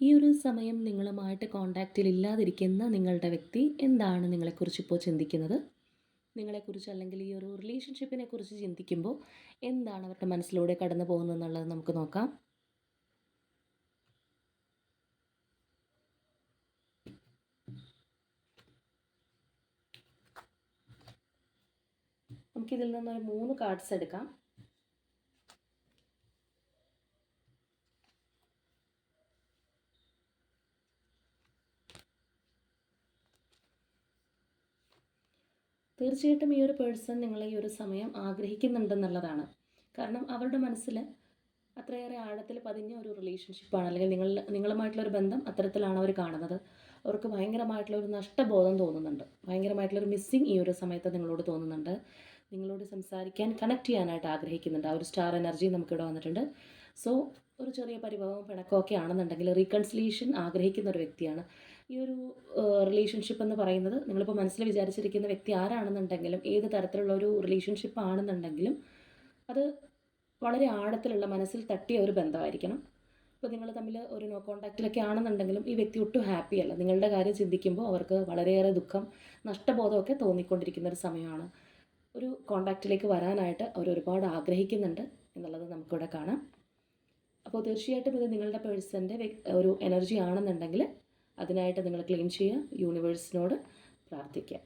ഈ ഒരു സമയം നിങ്ങളുമായിട്ട് കോൺടാക്റ്റിൽ ഇല്ലാതിരിക്കുന്ന നിങ്ങളുടെ വ്യക്തി എന്താണ് നിങ്ങളെക്കുറിച്ച് ഇപ്പോൾ ചിന്തിക്കുന്നത്? നിങ്ങളെക്കുറിച്ച് അല്ലെങ്കിൽ ഈ ഒരു റിലേഷൻഷിപ്പിനെ കുറിച്ച് ചിന്തിക്കുമ്പോൾ എന്താണ് അവരുടെ മനസ്സിലൂടെ കടന്നു പോകുന്നതെന്നുള്ളത് നമുക്ക് നോക്കാം. നമുക്കിതിൽ നിന്നൊരു 3 കാർഡ്സ് എടുക്കാം. തീർച്ചയായിട്ടും ഈ ഒരു പേഴ്സൺ നിങ്ങളെ ഈ ഒരു സമയം ആഗ്രഹിക്കുന്നുണ്ടെന്നുള്ളതാണ്. കാരണം അവരുടെ മനസ്സിൽ അത്രയേറെ ആഴത്തിൽ പതിഞ്ഞ ഒരു റിലേഷൻഷിപ്പാണ്, അല്ലെങ്കിൽ നിങ്ങളുമായിട്ടുള്ളൊരു ബന്ധം അത്തരത്തിലാണ് അവർ കാണുന്നത്. അവർക്ക് ഭയങ്കരമായിട്ടുള്ളൊരു നഷ്ടബോധം തോന്നുന്നുണ്ട്. ഭയങ്കരമായിട്ടുള്ളൊരു മിസ്സിങ് ഈ ഒരു സമയത്ത് നിങ്ങളോട് തോന്നുന്നുണ്ട്. നിങ്ങളോട് സംസാരിക്കാൻ, കണക്ട് ചെയ്യാനായിട്ട് ആഗ്രഹിക്കുന്നുണ്ട്. ആ ഒരു സ്റ്റാർ എനർജി നമുക്കിവിടെ വന്നിട്ടുണ്ട്. സോ ഒരു ചെറിയ പരിഭവം പിണക്കമോ ഒക്കെ ആണെന്നുണ്ടെങ്കിൽ റീകൺസിലിയേഷൻ ആഗ്രഹിക്കുന്ന ഒരു വ്യക്തിയാണ്. ഈ ഒരു റിലേഷൻഷിപ്പ് എന്ന് പറയുന്നത് നിങ്ങളിപ്പോൾ മനസ്സിൽ വിചാരിച്ചിരിക്കുന്ന വ്യക്തി ആരാണെന്നുണ്ടെങ്കിലും, ഏത് തരത്തിലുള്ള ഒരു റിലേഷൻഷിപ്പ് ആണെന്നുണ്ടെങ്കിലും അത് വളരെ ആഴത്തിലുള്ള മനസ്സിൽ തട്ടിയ ഒരു ബന്ധമായിരിക്കണം. ഇപ്പോൾ നിങ്ങൾ തമ്മിൽ ഒരു നോ കോൺടാക്റ്റിലൊക്കെ ആണെന്നുണ്ടെങ്കിലും ഈ വ്യക്തി ഒട്ടും ഹാപ്പിയല്ല. നിങ്ങളുടെ കാര്യം ചിന്തിക്കുമ്പോൾ അവർക്ക് വളരെയേറെ ദുഃഖം, നഷ്ടബോധമൊക്കെ തോന്നിക്കൊണ്ടിരിക്കുന്ന ഒരു സമയമാണ്. ഒരു കോൺടാക്റ്റിലേക്ക് വരാനായിട്ട് അവർ ഒരുപാട് ആഗ്രഹിക്കുന്നുണ്ട് എന്നുള്ളത് നമുക്കിവിടെ കാണാം. അപ്പോൾ തീർച്ചയായിട്ടും ഇത് നിങ്ങളുടെ പേഴ്സൻ്റെ ഒരു എനർജി ആണെന്നുണ്ടെങ്കിൽ അതിനായിട്ട് നിങ്ങൾ ക്ലെയിം ചെയ്യുക, യൂണിവേഴ്സിനോട് പ്രാർത്ഥിക്കുക.